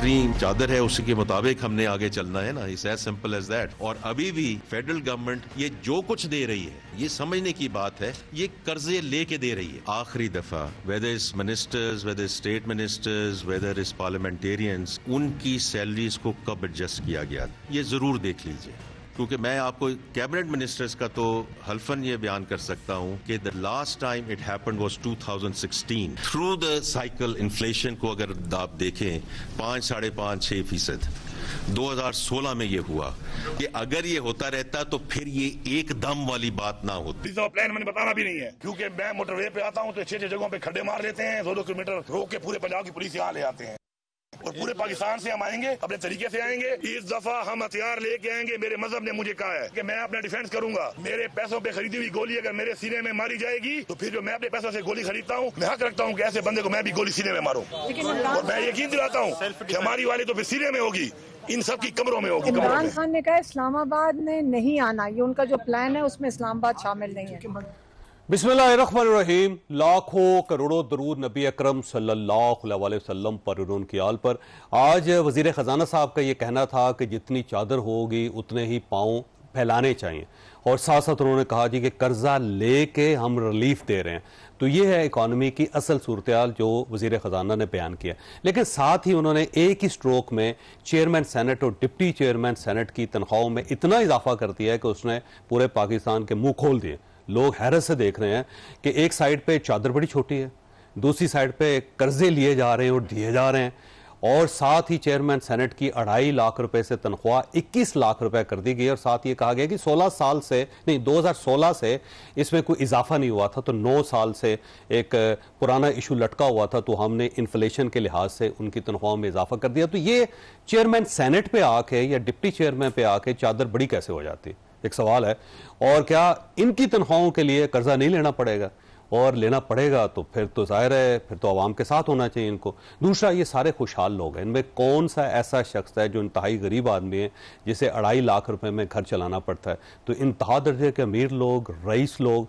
जितनी चादर है उसी के मुताबिक हमने आगे चलना है ना, it's as simple as that. और अभी भी फेडरल गवर्नमेंट ये जो कुछ दे रही है, ये समझने की बात है, ये कर्जे लेके दे रही है। आखिरी दफा whether is ministers, whether state ministers, whether is parliamentarians, उनकी सैलरीज को कब एडजस्ट किया गया, ये जरूर देख लीजिए। क्योंकि मैं आपको कैबिनेट मिनिस्टर्स का तो हल्फन ये बयान कर सकता हूं कि the last time it happened was 2016 through the cycle inflation को अगर आप देखें 5-5.5-6%। 2016 में ये हुआ कि अगर ये होता रहता तो फिर ये एकदम वाली बात ना होती। प्लान मैंने बताना भी नहीं है, क्योंकि मैं मोटरवे पे आता हूँ तो 6 जगहों पे खड्डे मार लेते हैं, 2-2 किलोमीटर रोक के पूरे पंजाब की पुलिस यहाँ ले आते हैं और पूरे पाकिस्तान से हम आएंगे, अपने तरीके से आएंगे। इस दफा हम हथियार लेके आएंगे। मेरे मजहब ने मुझे कहा है कि मैं अपना डिफेंस करूंगा। मेरे पैसों पे खरीदी हुई गोली अगर मेरे सीने में मारी जाएगी तो फिर जो मैं अपने पैसों से गोली खरीदता हूँ, मैं हक रखता हूँ कि ऐसे बंदे को मैं भी गोली सीने में मारूं। और मैं यकीन दिलाता हूँ कि हमारी वाली तो फिर सीने में होगी, इन सब की कमरों में होगी। इमरान खान ने कहा इस्लामाबाद में नहीं आना, ये उनका जो प्लान है उसमें इस्लामाबाद शामिल नहीं है। बिस्मिल्लाहिर्रहमानिर्रहीम। लाखों करोड़ों दरूद नबी अकरम सल्लल्लाहु अलैहि वसल्लम पर और उनकी आल पर। आज वजीर खजाना साहब का ये कहना था कि जितनी चादर होगी उतने ही पाँव फैलाने चाहिए, और साथ साथ उन्होंने कहा जी कि कर्जा लेके हम रिलीफ दे रहे हैं। तो ये है इकॉनमी की असल सूरत-ए-हाल जो वजीर खजाना ने बयान किया। लेकिन साथ ही उन्होंने एक ही स्ट्रोक में चेयरमैन सेनेट और डिप्टी चेयरमैन सेनेट की तनख्वाहों में इतना इजाफा कर दिया है कि उसने पूरे पाकिस्तान के मुंह खोल दिए। लोग हैरत से देख रहे हैं कि एक साइड पे चादर बड़ी छोटी है, दूसरी साइड पे कर्जे लिए जा रहे हैं और दिए जा रहे हैं, और साथ ही चेयरमैन सेनेट की 2.5 लाख रुपए से तनख्वाह 21 लाख रुपए कर दी गई। और साथ ये कहा गया कि 16 साल से नहीं, 2016 से इसमें कोई इजाफा नहीं हुआ था, तो 9 साल से एक पुराना इशू लटका हुआ था, तो हमने इन्फ्लेशन के लिहाज से उनकी तनख्वाह में इजाफा कर दिया। तो ये चेयरमैन सेनेट पे आके या डिप्टी चेयरमैन पे आके चादर बड़ी कैसे हो जाती, एक सवाल है। और क्या इनकी तनख्वाहों के लिए कर्जा नहीं लेना पड़ेगा, और लेना पड़ेगा तो फिर तो जाहिर है फिर तो आवाम के साथ होना चाहिए इनको। दूसरा, ये सारे खुशहाल लोग हैं, इनमें कौन सा ऐसा शख्स है जो इंतहाई गरीब आदमी है जिसे 2.5 लाख रुपए में घर चलाना पड़ता है। तो इंतहा दर्जे के अमीर लोग, रईस लोग,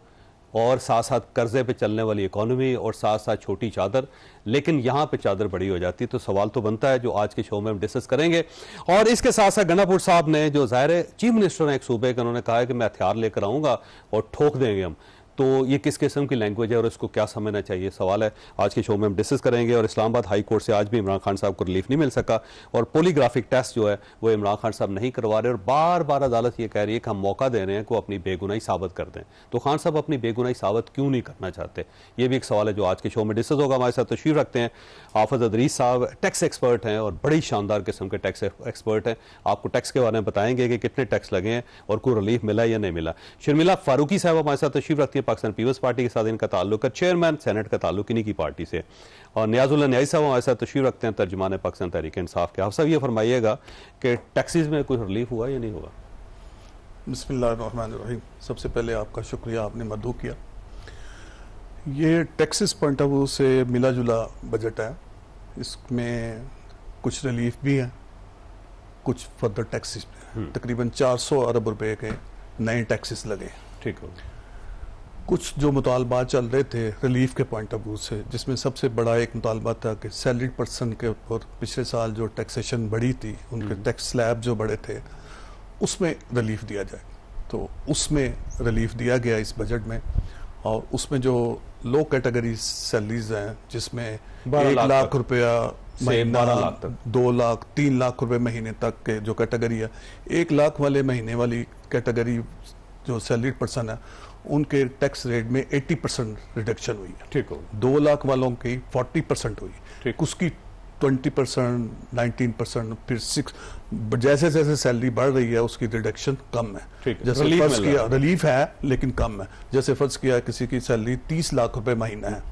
और साथ साथ कर्जे पे चलने वाली इकॉनमी, और साथ साथ छोटी चादर, लेकिन यहाँ पे चादर बड़ी हो जाती है। तो सवाल तो बनता है जो आज के शो में हम डिस्कस करेंगे। और इसके साथ साथ गंडापुर साहब ने, जो ज़ाहिर है चीफ मिनिस्टर हैं एक सूबे के, उन्होंने कहा है कि मैं हथियार लेकर आऊँगा और ठोक देंगे हम। तो ये किस किस्म की लैंग्वेज है और इसको क्या समझना चाहिए, सवाल है आज के शो में हम डिस्कस करेंगे। और इस्लामाबाद हाई कोर्ट से आज भी इमरान खान साहब को रिलीफ नहीं मिल सका, और पोलीग्राफिक टेस्ट जो है वो इमरान खान साहब नहीं करवा रहे, और बार बार अदालत ये कह रही है कि हम मौका दे रहे हैं कि वो अपनी बेगुनाही साबित कर दें। तो खान साहब अपनी बेगुनाही साबित क्यों नहीं करना चाहते, ये भी एक सवाल है जो आज के शो में डिस्कस होगा। हमारे साथ तशरीफ रखते हैं हाफिज अदरीस साहब, टैक्स एक्सपर्ट हैं और बड़ी शानदार किस्म के टैक्स एक्सपर्ट हैं। आपको टैक्स के बारे में बताएंगे कि कितने टैक्स लगे हैं और कोई रिलीफ मिला या नहीं मिला। शर्मिला फारूकी साहब हमारे साथ तशरीफ रखती है, पाकिस्तान पीपल्स पार्टी के साथ इनका ताल्लुक है, चेयरमैन सेनेट का ताल्लुक इन्हीं की पार्टी से। और नियाजुल्लाह न्याई साहब हमारे साथ तशरीफ रखते हैं, तर्जुमान पाकिस्तान तहरीक इंसाफ के। आप सब ये फरमाइएगा कि टैक्सेस में कोई रिलीफ हुआ या नहीं हुआ। बिस्मिल्लाहिर्रहमानिर्रहीम। सबसे पहले आपका शुक्रिया, आपने मदू किया। ये टैक्सेस पॉइंट ऑफ व्यू से मिला जुला बजट है, इसमें कुछ रिलीफ भी है, कुछ फर्दर टैक्सेस भी है। तकरीबन 400 अरब रुपए के नए टैक्सेस लगे। ठीक हो। कुछ जो मुतालबात चल रहे थे रिलीफ के पॉइंट ऑफ व्यू से, जिसमें सबसे बड़ा एक मुतालबा था कि सैलरीड पर्सन के ऊपर पिछले साल जो टैक्सेशन बढ़ी थी, उनके टैक्स स्लैब जो बड़े थे, उसमें रिलीफ दिया जाए। तो उसमें रिलीफ दिया गया इस बजट में। और उसमें जो लो कैटेगरी सैलरीज हैं, जिसमें 1 लाख रुपया महीना, 2 लाख, 3 लाख रुपए महीने तक के जो कैटेगरी है, 1 लाख वाले महीने वाली कैटेगरी जो सैलरीड पर्सन है, उनके टैक्स रेट में 80% रिडक्शन हुई है। ठीक हो। 2 लाख वालों की 40% हुई, उसकी 20%, 19%, फिर 6, जैसे जैसे सैलरी बढ़ रही है उसकी रिडक्शन कम है। जैसे फर्ज किया रिलीफ है लेकिन कम है। जैसे फर्ज किया किसी की सैलरी 30 लाख रुपए महीना है,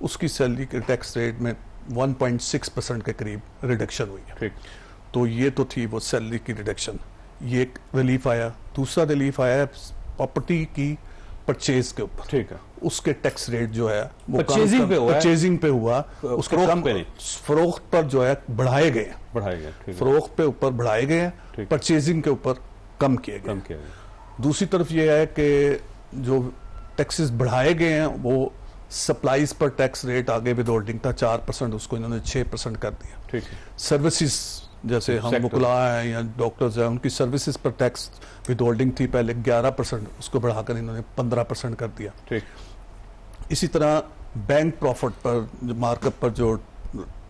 उसकी सैलरी के टैक्स रेट में 1.6% के करीब रिडक्शन हुई है। तो ये तो थी वो सैलरी की रिडक्शन, ये एक रिलीफ आया। दूसरा रिलीफ आया है प्रॉपर्टी की परचेज के ऊपर। ठीक है। उसके टैक्स रेट जो है वो परचेजिंग पे हुआ, उसके कम फरोख्त पर जो है बढ़ाए गए हैं, फरोख्त पे ऊपर बढ़ाए गए हैं, परचेजिंग के ऊपर कम किए गए। दूसरी तरफ ये है कि जो टैक्सेस बढ़ाए गए हैं वो सप्लाईज पर टैक्स रेट आगे विद होल्डिंग था 4%, उसको इन्होंने 6% कर दिया। ठीक है। सर्विसेज जैसे हम मुकला हैं या डॉक्टर्स हैं, उनकी सर्विसेज पर टैक्स विद होल्डिंग थी पहले 11%, उसको बढ़ाकर इन्होंने 15% कर दिया। ठीक। इसी तरह बैंक प्रॉफिट पर मार्कअप पर जो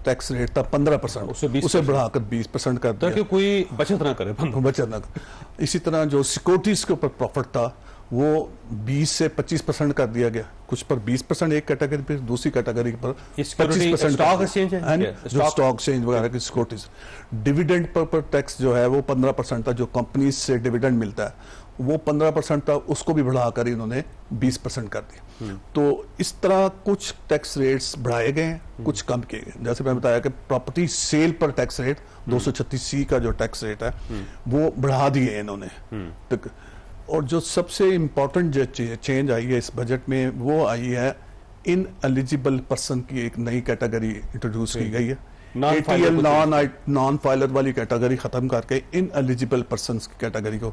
टैक्स रेट था 15%, उसे बढ़ाकर 20% कर दिया, ताकि कोई बचत ना करे, बचत ना करे। इसी तरह जो सिक्योरिटीज के ऊपर प्रॉफिट था वो 20 से 25% कर दिया गया, कुछ पर 20% एक कैटेगरी पर, दूसरी कैटेगरी पर 25%। स्टॉक एक्सचेंज है, जो स्टॉक एक्सचेंज वगैरह की सिक्योरिटीज। डिविडेंड पर टैक्स जो है वो 15% था, जो कंपनीज से डिविडेंड मिलता है वो 15% था, उसको भी बढ़ाकर इन्होंने 20% कर दिया। तो इस तरह कुछ टैक्स रेट्स बढ़ाए गए हैं, कुछ कम किए गए। जैसे मैंने बताया कि प्रॉपर्टी सेल पर टैक्स रेट 236C का जो टैक्स रेट है वो बढ़ा दिए इन्होंने। और जो सबसे इंपॉर्टेंट जो चेंज आई है इस बजट में वो आई है इन एलिजिबल पर्सन की एक नई कैटेगरी इंट्रोड्यूस की गई है। ATL नॉन फाइलर वाली कैटेगरी खत्म करके इन एलिजिबल पर्सन की कैटेगरी को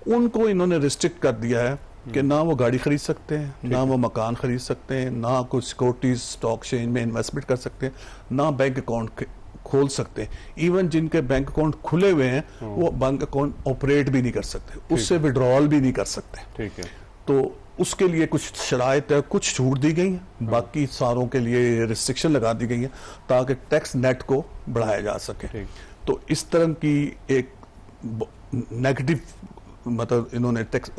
उनको इन्होंने रिस्ट्रिक्ट कर दिया है कि ना वो गाड़ी खरीद सकते हैं, ना वो मकान खरीद सकते हैं, ना कोई सिक्योरिटीज स्टॉक एक्सचेंज में इन्वेस्टमेंट कर सकते हैं, ना बैंक अकाउंट खोल सकते हैं। इवन जिनके बैंक अकाउंट खुले हुए हैं वो बैंक अकाउंट ऑपरेट भी नहीं कर सकते, उससे विड्रॉल भी नहीं कर सकते। ठीक है। तो उसके लिए कुछ शराइत है, कुछ छूट दी गई है, बाकी सारों के लिए रिस्ट्रिक्शन लगा दी गई है ताकि टैक्स नेट को बढ़ाया जा सके। तो इस तरह की एक नेगेटिव मतलब इन्होंने टैक्स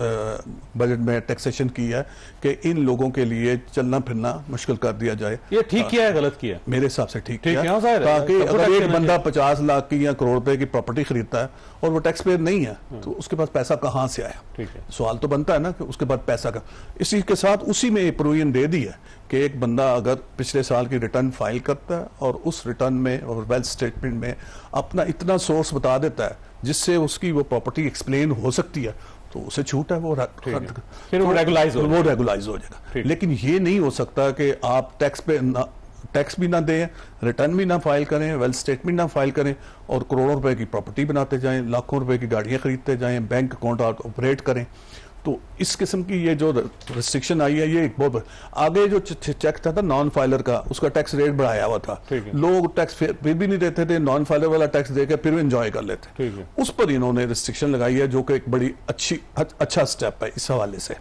बजट में टैक्सेशन की है कि इन लोगों के लिए चलना फिरना मुश्किल कर दिया जाए। ये ठीक किया है गलत किया? मेरे हिसाब से ठीक किया, ताकि अगर एक बंदा 50 लाख की या करोड़ रुपए की प्रॉपर्टी खरीदता है और वो टैक्स पेयर नहीं है तो उसके पास पैसा कहां से आया? ठीक है। सवाल तो बनता है ना कि उसके पास पैसा का। इसी के साथ उसी में प्रोविजन दे दी है कि एक बंदा अगर पिछले साल की रिटर्न फाइल करता है और उस रिटर्न में और वेल्थ स्टेटमेंट में अपना इतना सोर्स बता देता है जिससे उसकी वो प्रॉपर्टी एक्सप्लेन हो सकती है तो उसे छूट है, फिर वो रेगुलाइज हो जाएगा। लेकिन ये नहीं हो सकता कि आप टैक्स भी ना दें, रिटर्न भी ना फाइल करें, वेल्थ स्टेटमेंट ना फाइल करें और करोड़ों रुपए की प्रॉपर्टी बनाते जाएं, लाखों रुपए की गाड़ियां खरीदते जाएं, बैंक अकाउंट ऑपरेट करें। तो इस किस्म की ये जो रिस्ट्रिक्शन आई है ये एक बहुत आगे जो चेक था नॉन फाइलर का, उसका टैक्स रेट बढ़ाया हुआ था, लोग टैक्स फिर भी नहीं देते थे, नॉन फाइलर वाला टैक्स देकर फिर एंजॉय कर लेते। उस पर इन्होंने रिस्ट्रिक्शन लगाई है जो कि एक बड़ी अच्छा स्टेप है इस हवाले से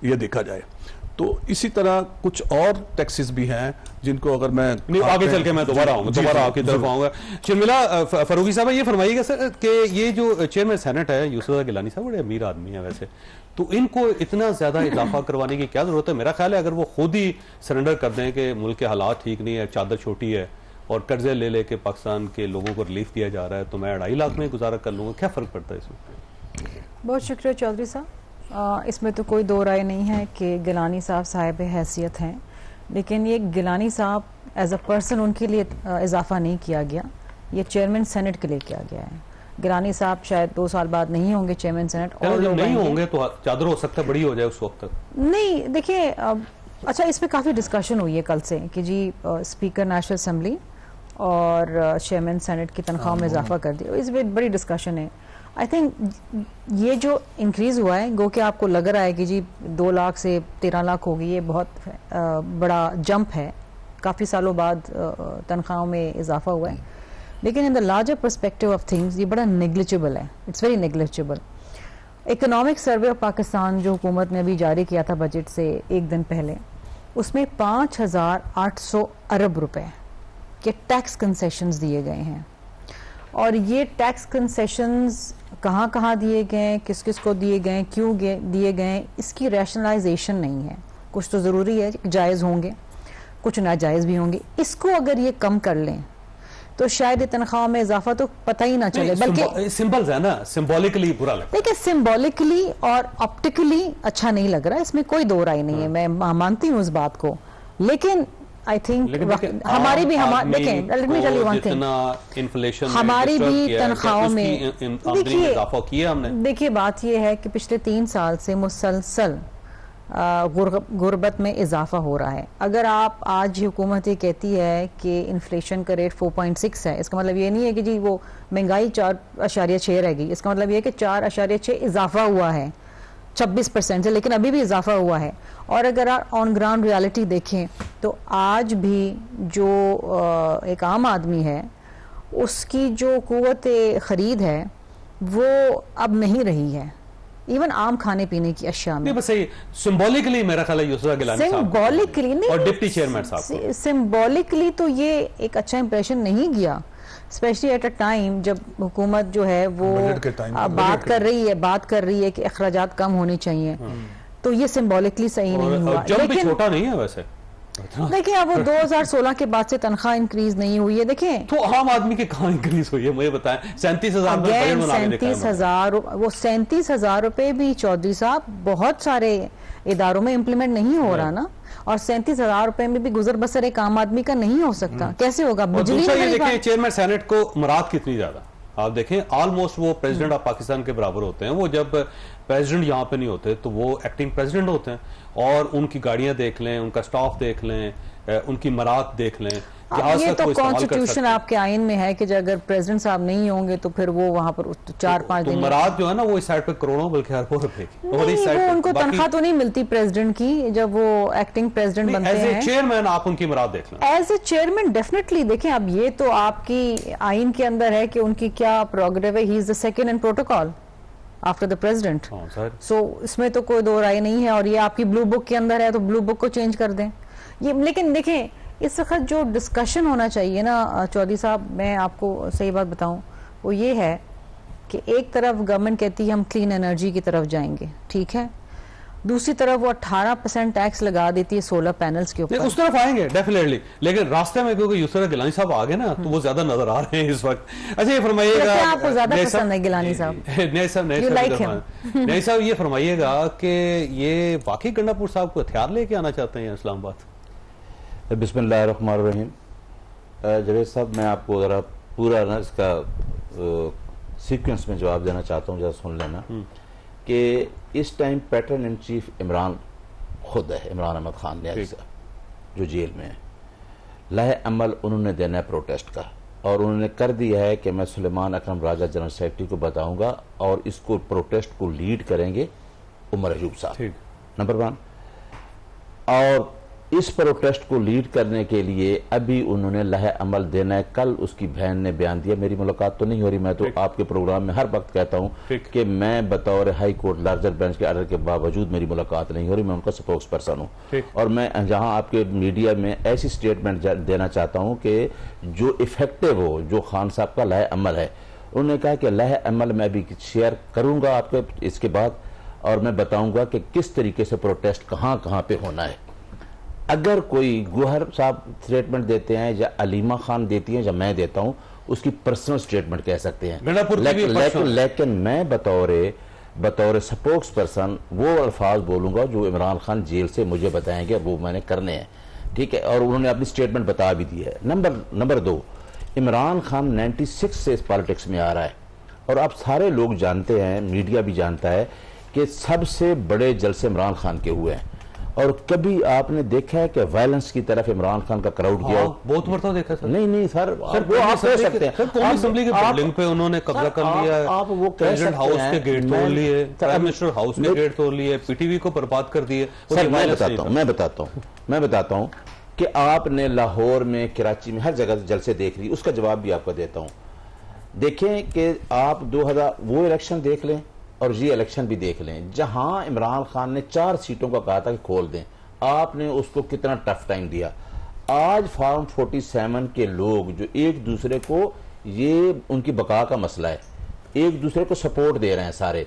ये देखा जाए। तो इसी तरह कुछ और टैक्सेस भी हैं जिनको अगर मैं आगे चल के मैं दोबारा आपकी तरफ आऊंगा। शर्मिला फरूकी साहब ये फरमाइएगा सर कि ये जो चेयरमैन सेनेट है यूसुफ गिलानी साहब बड़े अमीर आदमी है वैसे, तो इनको इतना ज्यादा इजाफा करवाने की क्या जरूरत है? मेरा ख्याल है अगर वो खुद ही सरेंडर कर दें कि मुल्क के हालात ठीक नहीं है, चादर छोटी है और कर्जे ले लेके पाकिस्तान के लोगों को रिलीफ दिया जा रहा है तो मैं 2.5 लाख में गुजारा कर लूंगा, क्या फर्क पड़ता है इसमें? बहुत शुक्रिया चौधरी साहब। इसमें तो कोई दो राय नहीं है कि गिलानी साहब साहिब हैसियत हैं, लेकिन ये गिलानी साहब एज अ पर्सन उनके लिए इजाफा नहीं किया गया, ये चेयरमैन सेनेट के लिए किया गया है। गिलानी साहब शायद 2 साल बाद नहीं होंगे चेयरमैन सेनेट, और लोग नहीं होंगे तो चादर हो सकता है बड़ी हो जाए उस वक्त तक। नहीं देखिए, अच्छा इसमें काफ़ी डिस्कशन हुई है कल से कि जी स्पीकर नेशनल असेंबली और चेयरमैन सेनेट की तनख्वाह में इजाफा कर दिया, इस पर बड़ी डिस्कशन है। आई थिंक ये जो इंक्रीज़ हुआ है गो कि आपको लग रहा है कि जी 2 लाख से 13 लाख होगी, ये बहुत बड़ा जंप है, काफ़ी सालों बाद तनख्वाहों में इजाफा हुआ है, लेकिन in the larger perspective of things ये बड़ा नेग्लिजिबल है, it's very negligible. Economic survey of Pakistan जो हुकूमत ने अभी जारी किया था बजट से 1 दिन पहले, उसमें 5,800 अरब रुपए के टैक्स कंसेशंस दिए गए हैं, और ये टैक्स कंसेशंस कहाँ कहाँ दिए गए, किस किस को दिए गए, क्यों दिए गए, इसकी रैशनलाइजेशन नहीं है। कुछ तो ज़रूरी है जायज़ होंगे, कुछ नाजायज़ भी होंगे। इसको अगर ये कम कर लें तो शायद तनख्वाह में इजाफा तो पता ही ना चले, बल्कि सिंबल्स है ना, सिंबॉलिकली बुरा लगता है। देखिए सिंबॉलिकली और ऑप्टिकली अच्छा नहीं लग रहा, इसमें कोई दो राय नहीं है, मैं मानती हूँ इस बात को, लेकिन आई थिंक हमारी भी हमारी भी तनख्वाहों में देखिए बात यह है कि पिछले 3 साल से मुसलसल गुर्बत में इजाफा हो रहा है। अगर आप आज हुकूमत ये कहती है कि इन्फ्लेशन का रेट 4.6 है, इसका मतलब ये नहीं है कि जी वो महंगाई 4.6 रहेगी, इसका मतलब ये है कि 4.6 इजाफा हुआ है। 26% से, लेकिन अभी भी इजाफा हुआ है। और अगर आप ऑन ग्राउंड रियलिटी देखें तो आज भी जो एक आम आदमी है उसकी जो कुव्वत खरीद है वो अब नहीं रही है, इवन आम खाने पीने की अशिया में। बस सिंबॉलिकली मेरा ख्याल है यूसुफ गिलानी साहब सिंबॉलिकली नहीं, और डिप्टी चेयरमैन साहब सिंबॉलिकली तो ये एक अच्छा इंप्रेशन नहीं गया, स्पेशली एट अ टाइम जब हुकूमत जो है वो बात कर रही है कि अखराजात कम होने चाहिए, तो ये सिंबॉलिकली सही नहीं हुआ। लेकिन छोटा नहीं है वैसे, देखिए अब वो 2016 के बाद से तनख्वाह इंक्रीज नहीं हुई है। देखें तो आम आदमी की कहाँ इंक्रीज हुई है, मुझे बताएं। 37,000 वो 37,000 रुपए भी चौधरी साहब बहुत सारे इदारों में इम्प्लीमेंट नहीं हो रहा ना, और 37,000 रुपए में भी गुजर बसर एक आम आदमी का नहीं हो सकता, कैसे होगा? बिजली देखिए चेयरमैन सेनेट को मुराद कितनी ज्यादा, आप देखें ऑलमोस्ट वो प्रेसिडेंट ऑफ पाकिस्तान के बराबर होते हैं। वो जब प्रेसिडेंट यहाँ पे नहीं होते तो वो एक्टिंग प्रेसिडेंट होते हैं, और उनकी गाड़ियां देख लें, उनका स्टाफ देख लें, उनकी मराद देख लें। ये तो कॉन्स्टिट्यूशन आपके आइन में है कि अगर प्रेसिडेंट साहब नहीं होंगे तो फिर वो वहां पर 4-5 दिन मराद जो है ना वो इस साइड पे करोड़ों बल्कि अरबों रुपए की, और इस साइड उनको तनख्वाह तो नहीं मिलती प्रेसिडेंट की जब वो एक्टिंग प्रेसिडेंट बनते हैं। एज ए चेयरमैन आप उनकी मराद देख लें। एज ए चेयरमैन डेफिनेटली देखें, अब ये तो आपकी आइन के अंदर है कि उनकी क्या प्रोग्रेटिव है, he is the second in protocol after the president. So इसमें तो कोई दो राय नहीं है, और ये आपकी ब्लू बुक के अंदर है तो ब्लू बुक को चेंज कर दें ये। लेकिन देखें इस वक्त जो डिस्कशन होना चाहिए ना चौधरी साहब, मैं आपको सही बात बताऊं, वो ये है कि एक तरफ गवर्नमेंट कहती है हम क्लीन एनर्जी की तरफ जाएंगे, ठीक है, दूसरी तरफ वो 18% टैक्स लगा देती है सोलर पैनल्स के ऊपर। उस तरफ आएंगे डेफिनेटली, लेकिन रास्ते में क्योंकि यूसुफ गिलानी साहब आ गए ना तो वो ज्यादा नजर आ रहे हैं इस वक्त। अच्छा ये फरमाइएगा, आपको ज्यादा पसंद है गिलानी साहब? नहीं साहब ये फरमाइएगा कि ये वाकई गंडापुर साहब को हथियार लेके आना चाहते हैं इस्लामाबाद? बिस्मिल्लाहिर्रहमानिर्रहीम। जवेद साहब, मैं आपको जरा पूरा ना इसका सीक्वेंस में जवाब देना चाहता हूँ, जरा सुन लेना कि इस time pattern in chief Imran खुद है, इमरान अहमद खान ने जो जेल में है। लह अमल उन्होंने देना है प्रोटेस्ट का, और उन्होंने कर दिया है कि मैं सुलेमान अकरम राजा जनरल सेक्रेटरी को बताऊंगा, और इसको प्रोटेस्ट को लीड करेंगे उमर अयूब साहब, नंबर 1। और इस प्रोटेस्ट को लीड करने के लिए अभी उन्होंने लह अमल देना है। कल उसकी बहन ने बयान दिया, मेरी मुलाकात तो नहीं हो रही, मैं तो आपके प्रोग्राम में हर वक्त कहता हूं कि मैं बतौर हाई कोर्ट लार्जर बेंच के ऑर्डर के बावजूद मेरी मुलाकात नहीं हो रही, मैं उनका स्पोक्स पर्सन हूं। और मैं जहां आपके मीडिया में ऐसी स्टेटमेंट देना चाहता हूं कि जो इफेक्टिव हो, जो खान साहब का लह अमल है, उन्होंने कहा कि लह अमल मैं अभी शेयर करूंगा आपके इसके बाद, और मैं बताऊंगा कि किस तरीके से प्रोटेस्ट कहां कहां पे होना है। अगर कोई गुहर साहब स्टेटमेंट देते हैं, या अलीमा खान देती हैं, या मैं देता हूं, उसकी पर्सनल स्टेटमेंट कह सकते हैं, लेकिन मैं बतौर स्पोक्स पर्सन वो अल्फाज बोलूंगा जो इमरान खान जेल से मुझे बताएंगे, वो मैंने करने हैं, ठीक है। और उन्होंने अपनी स्टेटमेंट बता भी दी है। नंबर 2, इमरान खान 96 से इस पॉलिटिक्स में आ रहा है, और आप सारे लोग जानते हैं, मीडिया भी जानता है कि सबसे बड़े जलसे इमरान खान के हुए हैं, और कभी आपने देखा है कि वायलेंस की तरफ इमरान खान का क्राउड गया? बहुत मरतबा देखा सर। नहीं सर, वो आप कह सकते हैं, असेंबली की बिल्डिंग पे उन्होंने कब्जा कर लिया है, आप वो प्रेसिडेंट हाउस के गेट तोड़ लिए, प्राइम मिनिस्टर हाउस के गेट तोड़ लिए, पीटीवी को बर्बाद कर दिए। मैं बताता हूँ कि आपने लाहौर में, कराची में, हर जगह जलसे देख ली, उसका जवाब भी आपको देता हूँ। देखें कि आप 2000 वो इलेक्शन देख लें और ये इलेक्शन भी देख लें, जहां इमरान खान ने 4 सीटों का कहा था कि खोल दें, आपने उसको कितना टफ टाइम दिया। आज फॉर्म 47 के लोग जो एक दूसरे को, ये उनकी बका का मसला है, एक दूसरे को सपोर्ट दे रहे हैं सारे।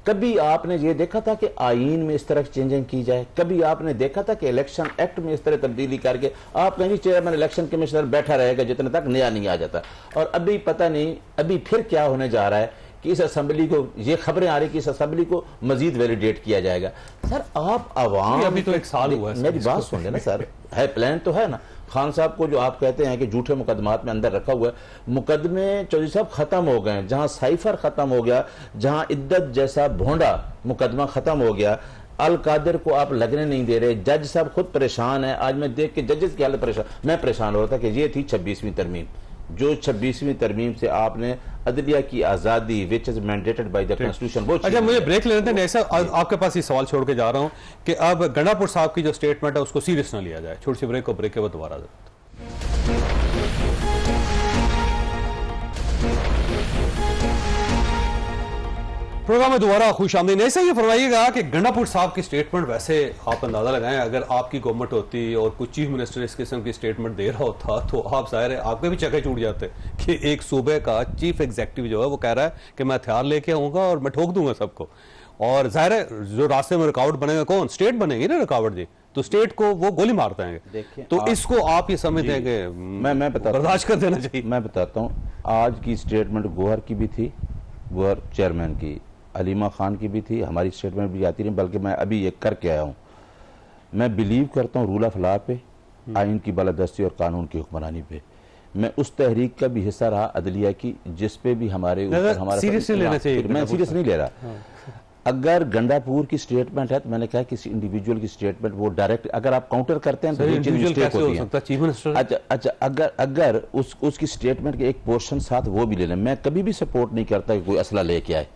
कभी आपने ये देखा था कि आईन में इस तरह चेंजिंग की जाए? कभी आपने देखा था कि इलेक्शन एक्ट में इस तरह तब्दीली करके आप कहेंगे चेयरमैन इलेक्शन कमिश्नर बैठा रहेगा जितने तक नया नहीं आ जाता? और अभी पता नहीं अभी फिर क्या होने जा रहा है कि इस असेंबली को, ये खबरें आ रही कि इस असेंबली को मजीद वैलिडेट किया जाएगा। सर आप आवाम, अभी तो 1 साल हुआ है, मेरी बात सुन लेना सर, है प्लान तो है ना। खान साहब को जो आप कहते हैं कि झूठे मुकदमात में अंदर रखा हुआ है, मुकदमे चौधरी साहब खत्म हो गए, जहां साइफर खत्म हो गया, जहां इद्दत जैसा भोंडा मुकदमा खत्म हो गया, अल कादिर को आप लगने नहीं दे रहे, जज साहब खुद परेशान है। आज मैं देख के जजेस की हालत परेशान, मैं परेशान हो रहा था कि ये थी 26वीं तरमीम, जो 26वीं तरमीम से आपने अदलिया की आज़ादी which is mandated by the constitution वो। अच्छा, मुझे ब्रेक लेने दें। ऐसा आपके पास ये सवाल छोड़ के जा रहा हूं कि अब गंडापुर साहब की जो स्टेटमेंट है उसको सीरियस ना लिया जाए। छोटी सी ब्रेक, को ब्रेक के बाद दोबारा प्रोग्राम में दोबारा खुश आमदीद। ऐसा ये फरमाइएगा कि गंडापुर साहब की स्टेटमेंट, वैसे आप अंदाजा लगाएं अगर आपकी गवर्नमेंट होती और कुछ चीफ मिनिस्टर इस किस्म की स्टेटमेंट दे रहा होता तो आप जाहिर है आपके भी चक्के छूट जाते कि एक सूबे का चीफ एग्जीक्यूटिव जो है वो कह रहा है कि मैं हथियार लेके आऊंगा और मैं ठोक दूंगा सबको। और जाहिर है जो रास्ते में रुकावट बनेगा कौन? स्टेट बनेगी ना रुकावट जी, तो स्टेट को वो गोली मार देंगे। तो इसको आप ये समझते हैं कि मैं बर्दाश्त कर देना चाहिए? मैं बताता हूँ, आज की स्टेटमेंट गोहर की भी थी, गोहर चेयरमैन की, अलीमा खान की भी थी, हमारी स्टेटमेंट भी आती नहीं, बल्कि मैं अभी ये करके आया हूँ। मैं बिलीव करता हूँ रूल ऑफ लॉ पे, आइन की बालादस्ती और कानून की हुक्मरानी पे। मैं उस तहरीक का भी हिस्सा रहा अदलिया की, जिस पे भी हमारे ऊपर हमारा सीरियस लेना चाहिए। मैं सीरियस नहीं ले रहा। अगर गंडापुर की स्टेटमेंट है तो मैंने कहा किसी इंडिविजुअल की स्टेटमेंट वो डायरेक्ट अगर आप काउंटर करते हैं तो ये चीज मिस्टेक होती है। अच्छा, अगर उसकी स्टेटमेंट के एक पोर्शन साथ वो भी ले लें, मैं कभी भी सपोर्ट नहीं करता कि कोई असला लेके आए,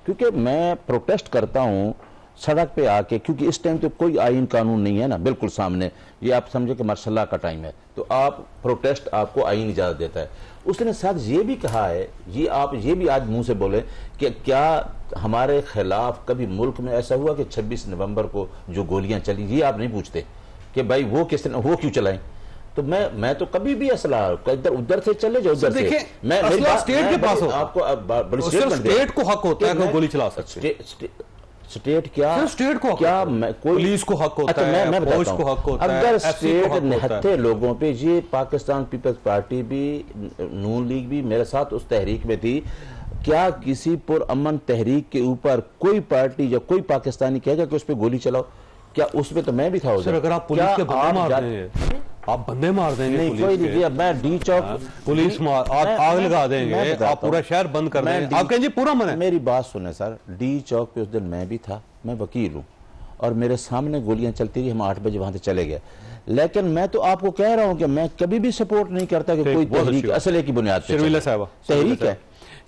क्योंकि मैं प्रोटेस्ट करता हूं सड़क पे आके, क्योंकि इस टाइम तो कोई आइन कानून नहीं है ना बिल्कुल सामने। ये आप समझे कि मार्शल का टाइम है, तो आप प्रोटेस्ट आपको आइन इजाजत देता है। उसने साथ ये भी कहा है, ये आप ये भी आज मुंह से बोले कि क्या हमारे खिलाफ कभी मुल्क में ऐसा हुआ कि 26 नवंबर को जो गोलियां चली, ये आप नहीं पूछते कि भाई वो किसने, वो क्यों चलाई। तो मैं तो कभी भी असला इधर उधर से चले जाओ, उधर से मैं स्टेट के पास आपको स्टेट को हक होता है कि गोली चला सकते। स्टेट क्या स्टेट को क्या पुलिस को हक होता है, फौज को हक होता है। अगर स्टेट निहत्थे लोगों पे, ये पाकिस्तान पीपल्स पार्टी भी, नून लीग भी मेरे साथ उस तहरीक में थी, क्या किसी पुरअमन तहरीक के ऊपर कोई पार्टी या कोई पाकिस्तानी कहेगा कि उस पर गोली चलाओ? क्या उसमें तो मैं भी था। अगर आप पुलिस के बंदे मार देंगे, आप बंदे मार देंगे, नहीं कोई नहीं, मैं डी चौक पुलिस आप आग लगा देंगे, आप पूरा शहर बंद कर देंगे, आप कहेंगे पूरा मन है। मेरी बात सुने सर, डी चौक पे उस दिन मैं भी था, मैं वकील हूँ, और मेरे सामने गोलियां चलती रही, हम 8 बजे वहां से चले गए। लेकिन मैं तो आपको कह रहा हूँ कि मैं कभी भी सपोर्ट नहीं करता कि कोई तहरीक असले की बुनियाद पर तहरीक है।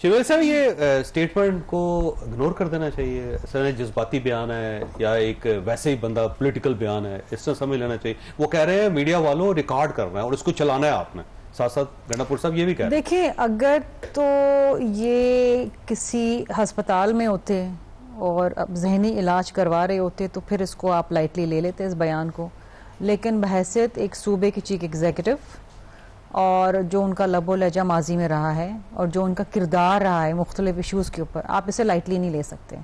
शिवेल साहब, ये स्टेटमेंट को इग्नोर कर देना चाहिए? सर जज्बाती बयान है या एक वैसे ही बंदा पॉलिटिकल बयान है, इस तरह समझ लेना चाहिए? वो कह रहे हैं मीडिया वालों रिकॉर्ड कर रहे हैं और उसको चलाना है आपने, साथ साथ गंडापुर साहब ये भी कह रहे हैं। देखिए, अगर तो ये किसी हस्पताल में होते और अब जहनी इलाज करवा रहे होते तो फिर इसको आप लाइटली ले लेते इस बयान को, लेकिन बहैसियत एक सूबे की चीफ एग्जीक्यूटिव और जो उनका लबो लहजा माजी में रहा है और जो उनका किरदार रहा है मुख्तलिफ इशूज़ के ऊपर, आप इसे लाइटली नहीं ले सकते।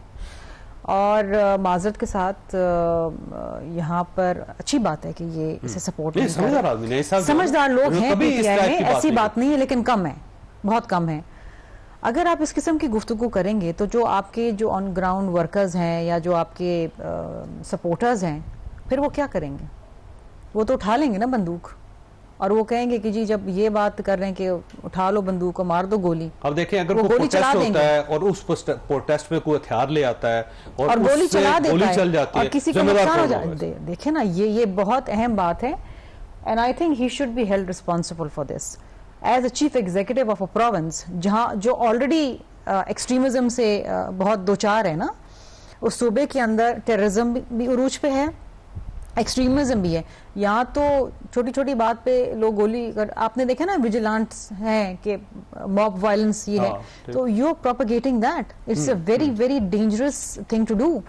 और माजरत के साथ यहाँ पर अच्छी बात है कि ये इसे सपोर्ट नहीं कर रहे, समझदार लोग हैं, ऐसी बात नहीं है, लेकिन कम है, बहुत कम है। अगर आप इस किस्म की गुफ्तगू करेंगे तो जो आपके जो ऑन ग्राउंड वर्कर्स हैं या जो आपके सपोर्टर्स हैं, फिर वो क्या करेंगे? वो तो उठा लेंगे ना बंदूक, और वो कहेंगे कि जी जब ये बात कर रहे हैं कि उठा लो बंदूक को, मार दो गोली। अब देखें, अगर कोई प्रोटेस्ट होता है और उस प्रोटेस्ट में कोई हथियार ले आता है और गोली चला देता है चल जाती और है, किसी को नुकसान हो जाता है, देखे ना, ये बहुत अहम बात है। And I think he should be held responsible for this as a chief executive of a province, जहां जो ऑलरेडी एक्सट्रीमिज्म से बहुत दो चार है ना, उस सूबे के अंदर टेररिज्म भी उरूज पे है, एक्सट्रीमिज्म भी है। यहाँ तो छोटी छोटी बात पे लोग गोली कर, आपने देखा ना विजिलेंट्स हैं कि मॉब वायलेंस ये है, तो you are propagating that, it's a very very dangerous thing to do.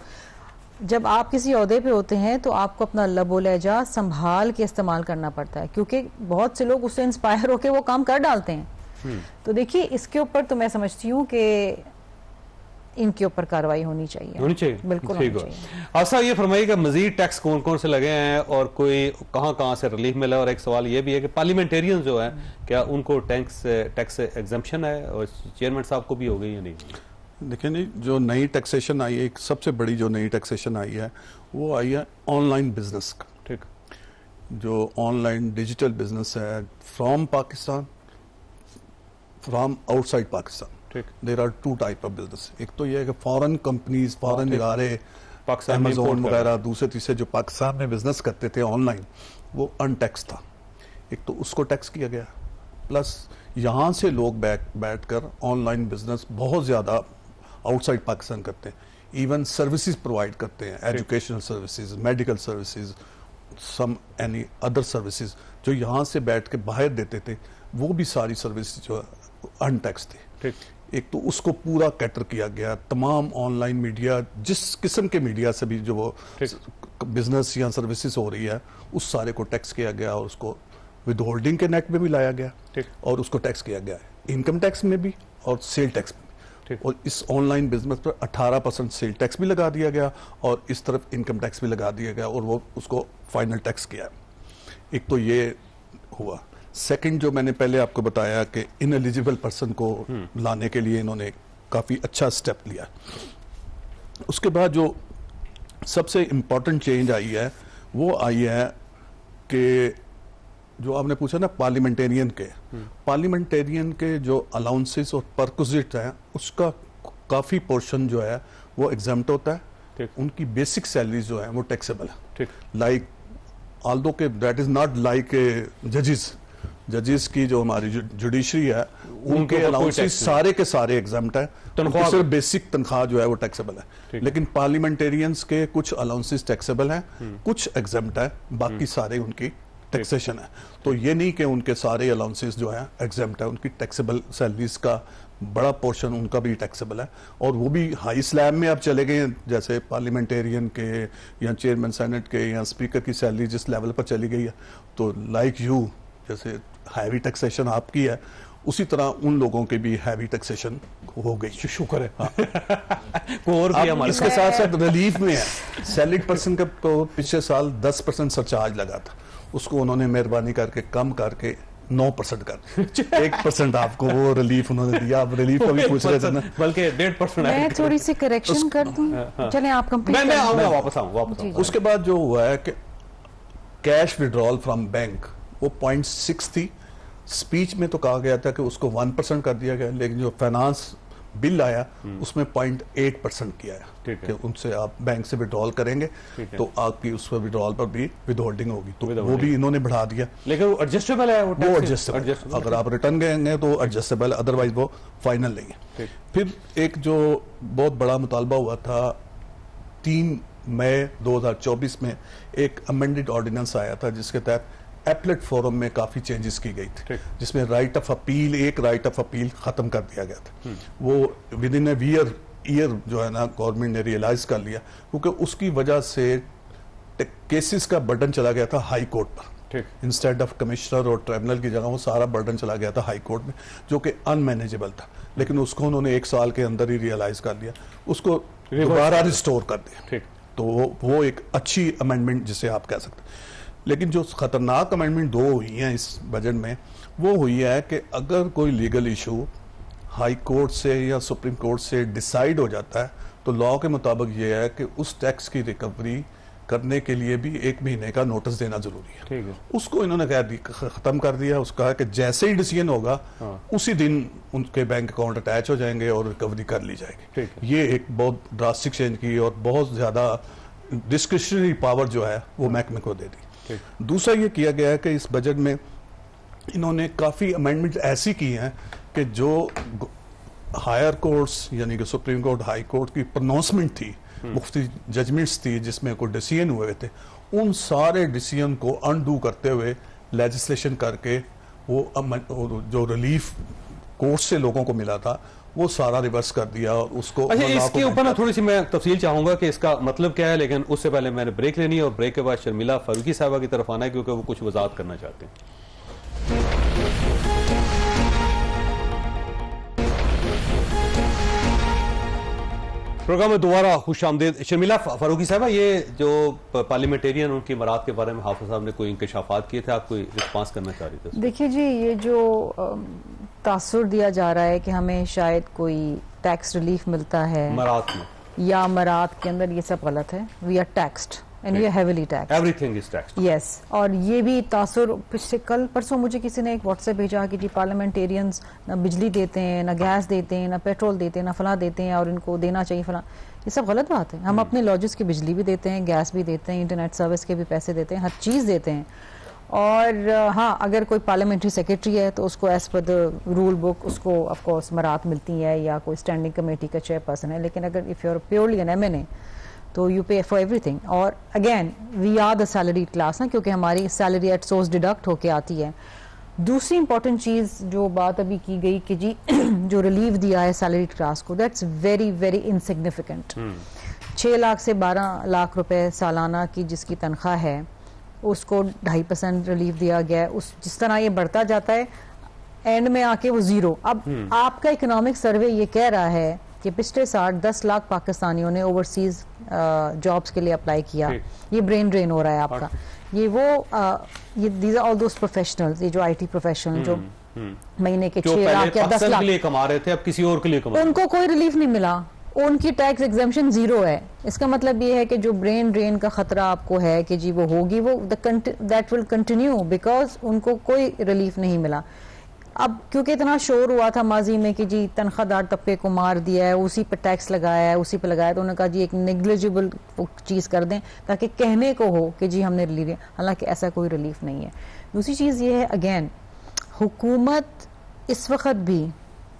जब आप किसी ओहदे पे होते हैं तो आपको अपना लबो लहजा संभाल के इस्तेमाल करना पड़ता है, क्योंकि बहुत से लोग उससे इंस्पायर होकर वो काम कर डालते हैं। तो देखिए, इसके ऊपर तो मैं समझती हूँ कि इनके ऊपर कार्रवाई होनी चाहिए, बिल्कुल होनी चाहिए। आसा, ये फरमाइएगा मजीद टैक्स कौन कौन से लगे हैं और कोई कहाँ से रिलीफ मिला? और एक सवाल ये भी है कि पार्लियामेंटेरियन जो है, क्या उनको टैक्स एग्जम्पशन है, और चेयरमैन साहब को भी हो गई या नहीं? देखिए नहीं, जो नई टैक्सेशन आई है, एक सबसे बड़ी जो नई टैक्सेशन आई है वो आई है ऑनलाइन बिजनेस का। ठीक, जो ऑनलाइन डिजिटल बिजनेस है from Pakistan, from outside Pakistan. There are 2 type of business. एक तो ये है कि फॉरेन कंपनीज, फॉरेन इदारे, अमेज़न वगैरह, दूसरे तीसरे जो पाकिस्तान में बिजनेस करते थे ऑनलाइन, वो अनटैक्स था। एक तो उसको टैक्स किया गया, प्लस यहाँ से लोग बैठ कर ऑनलाइन बिजनेस बहुत ज़्यादा आउटसाइड पाकिस्तान करते हैं, इवन सर्विसेज प्रोवाइड करते हैं, educational services, medical services, some any other services जो यहाँ से बैठ के बाहर देते थे, वो भी सारी सर्विसेज जो अनटैक्स थे। एक तो उसको पूरा कैटर किया गया, तमाम ऑनलाइन मीडिया, जिस किस्म के मीडिया से भी जो वो बिजनेस या सर्विसेज हो रही है, उस सारे को टैक्स किया गया और उसको विद होल्डिंग के नेट में भी लाया गया और उसको टैक्स किया गया है, इनकम टैक्स में भी और सेल टैक्स में भी। और इस ऑनलाइन बिजनेस पर 18% सेल टैक्स भी लगा दिया गया और इस तरफ इनकम टैक्स भी लगा दिया गया और वो उसको फाइनल टैक्स किया। एक तो ये हुआ। सेकंड, जो मैंने पहले आपको बताया कि इनएलिजिबल पर्सन को लाने के लिए इन्होंने काफ़ी अच्छा स्टेप लिया। उसके बाद जो सबसे इम्पोर्टेंट चेंज आई है वो आई है कि जो आपने पूछा ना पार्लियामेंटेरियन के जो अलाउंसेस और परक्विजिट हैं उसका काफ़ी पोर्शन जो है वो एग्जाम्प्ट होता है, उनकी बेसिक सैलरी जो है वो टैक्सेबल है। लाइक ऑल्दो के दैट इज नॉट लाइक जजेस की जो हमारी जुडिशरी है उनके अलाउंसेस सारे के सारे एग्जाम्प्ट है, सिर्फ बेसिक तनख्वाह जो है वो टैक्सेबल है। लेकिन पार्लियामेंटेरियंस के कुछ अलाउंसेस टैक्सेबल हैं, कुछ एग्जाम्प्ट है, बाकी सारे उनकी टैक्सेशन है। तो ये नहीं कि उनके सारे अलाउंसेस जो है एग्जाम्प्ट है, उनकी टैक्सेबल सैलरीज का बड़ा पोर्शन उनका भी टैक्सेबल है और वो भी हाई स्लैब में अब चले गए हैं। जैसे पार्लियामेंटेरियन के या चेयरमैन सेनेट के या स्पीकर की सैलरी जिस लेवल पर चली गई है, तो लाइक यू जैसे हैवी टैक्सेशन आपकी है, उसी तरह उन लोगों के भी हैवी टैक्सेशन हो गई। शुक्र है। हाँ। और भी इसके साथ साथ रिलीफ में है। सैलरीड पर्सन का तो पिछले साल 10% सरचार्ज लगा था, उसको उन्होंने मेहरबानी करके कम करके 9% कर 1% आपको वो रिलीफ उन्होंने दिया। आप रिलीफ का भी पूछ रहे थे ना, बल्कि 1.5%। मैं थोड़ी सी करेक्शन कर दूं, चलें आप कंप्लीट। मैं आऊंगा, वापस आऊंगा। उसके बाद जो हुआ है कि कैश विड्रॉल फ्रॉम बैंक वो 0.6 थी। स्पीच में तो कहा गया था कि उसको 1% कर दिया गया, लेकिन जो फाइनेंस बिल आया उसमें 0.8% किया है कि उनसे आप बैंक से विड्रॉल करेंगे तो आपकी उस पर विड्रॉल पर भी विद होल्डिंग होगी, तो वो भी इन्होंने बढ़ा दिया। लेकिन वो एडजस्टेबल है, वो एडजस्टेबल, अगर आप रिटर्न गएंगे तो एडजस्टेबल, अदरवाइज वो फाइनल नहीं है। फिर एक जो बहुत बड़ा मुतालबा हुआ था 3 मई 2024 में एक अमेंडेड ऑर्डिनेंस आया था जिसके तहत एपलेट फोरम में काफी चेंजेस की गई थी, जिसमें राइट ऑफ अपील, एक राइट ऑफ अपील खत्म कर दिया गया था। वो विद इन ईयर जो है ना गवर्नमेंट ने रियलाइज कर लिया, क्योंकि उसकी वजह से केसेस का बर्डन चला गया था हाई कोर्ट पर। इंस्टेड ऑफ कमिश्नर और ट्रिब्यूनल की जगह वो सारा बर्डन चला गया था हाई कोर्ट में, जो कि अनमैनेजेबल था। लेकिन उसको उन्होंने 1 साल के अंदर ही रियलाइज कर लिया, उसको दोबारा रिस्टोर कर दिया। तो वो एक अच्छी अमेंडमेंट जिसे आप कह सकते हैं। लेकिन जो खतरनाक अमेंडमेंट 2 हुई हैं इस बजट में, वो हुई है कि अगर कोई लीगल इशू हाई कोर्ट से या सुप्रीम कोर्ट से डिसाइड हो जाता है तो लॉ के मुताबिक ये है कि उस टैक्स की रिकवरी करने के लिए भी 1 महीने का नोटिस देना जरूरी है। उसको इन्होंने खत्म कर दिया। उसका है कि जैसे ही डिसीजन होगा उसी दिन उनके बैंक अकाउंट अटैच हो जाएंगे और रिकवरी कर ली जाएगी। ये एक बहुत ड्रास्टिक चेंज की और बहुत ज्यादा डिस्क्रिशनरी पावर जो है वो महकमे को दे दी। दूसरा ये किया गया है कि इस बजट में इन्होंने काफी अमेंडमेंट ऐसी की हैं कि जो हायर कोर्ट्स यानी कि सुप्रीम कोर्ट, हाई कोर्ट की प्रोनाउंसमेंट थी, मुफ्ती जजमेंट्स थी जिसमें कोई डिसीजन हुए थे, उन सारे डिसीजन को अनडू करते हुए लेजिस्लेशन करके वो जो रिलीफ कोर्ट से लोगों को मिला था वो सारा रिवर्स कर दिया और उसको। अच्छा, इसके ऊपर ना थोड़ी सी मैं तफसील चाहूंगा कि इसका मतलब क्या है, लेकिन उससे पहले मैंने ब्रेक लेनी है और ब्रेक के बाद शर्मिला फारूकी साहबा की तरफ आना है क्योंकि वो कुछ वजाहत करना चाहते हैं। प्रोग्राम में दोबारा खुश आमदेद। शर्मिला फारूकी साहबा, ये जो पार्लियामेंटेरियन उनकी मराद के बारे में हाफिज साहब ने कोई इंकशाफात किए थे, आप कोई रिस्पांस करना चाह रही थे? देखिए जी, ये जो तासुर दिया जा रहा है कि हमें शायद कोई टैक्स रिलीफ मिलता है मराद में या मराद के अंदर, ये सब गलत है। We are taxed and we are heavily taxed, everything is taxed. Yes, और ये भी तासुर पिछले कल परसों मुझे किसी ने एक व्हाट्सएप भेजा कि जी पार्लियामेंटेरियंस ना बिजली देते हैं, ना गैस देते हैं, ना पेट्रोल देते हैं, ना फला देते हैं और इनको देना चाहिए फला। ये सब गलत बात है। हम अपने लॉजिस की बिजली भी देते हैं, गैस भी देते हैं, इंटरनेट सर्विस के भी पैसे देते हैं, हर चीज़ देते हैं। और हाँ, अगर कोई पार्लियामेंट्री सेक्रेटरी है तो उसको as per the rule book उसको ऑफ कोर्स मरात मिलती है, या कोई स्टैंडिंग कमेटी का चेयरपर्सन है। लेकिन अगर if you are purely an MNA तो यू पे फॉर एवरीथिंग। और again we are the salaried class ना, क्योंकि हमारी सैलरी एट सोर्स डिडक्ट होके आती है। दूसरी इंपॉर्टेंट चीज़ जो बात अभी की गई कि जी जो रिलीफ दिया है सैलरीड क्लास को, that's very very insignificant. 6 lakh से 12 लाख रुपए सालाना की जिसकी तनख्वाह है उसको 2.5% रिलीफ दिया गया है। उस जिस तरह ये बढ़ता जाता है एंड में आके वो जीरो। अब आपका इकोनॉमिक सर्वे ये कह रहा है कि पिछले साल 10 लाख पाकिस्तानियों ने ओवरसीज जॉब्स के लिए अप्लाई किया। ये ब्रेन ड्रेन हो रहा है आपका। ये वो ये these are all those professionals, ये जो आईटी प्रोफेशनल जो महीने के 6 लाख या 10 लाख के लिए कमा रहे थे, अब किसी और के लिए कमा, उनको कोई रिलीफ नहीं मिला, उनकी टैक्स एग्जेम्पशन जीरो है। इसका मतलब ये है कि जो ब्रेन ड्रेन का खतरा आपको है कि जी वो होगी, वो दैट विल कंटिन्यू बिकॉज उनको कोई रिलीफ नहीं मिला। अब क्योंकि इतना शोर हुआ था माजी में कि जी तनख्वाहदार तबके को मार दिया है, उसी पर टैक्स लगाया है, उसी पर लगाया, तो उन्होंने कहा जी एक नेग्लिजिबल चीज़ कर दें ताकि कहने को हो कि जी हमने रिलीफ दिया, हालांकि ऐसा कोई रिलीफ नहीं है। दूसरी चीज़ ये है, अगेन हुकूमत इस वक्त भी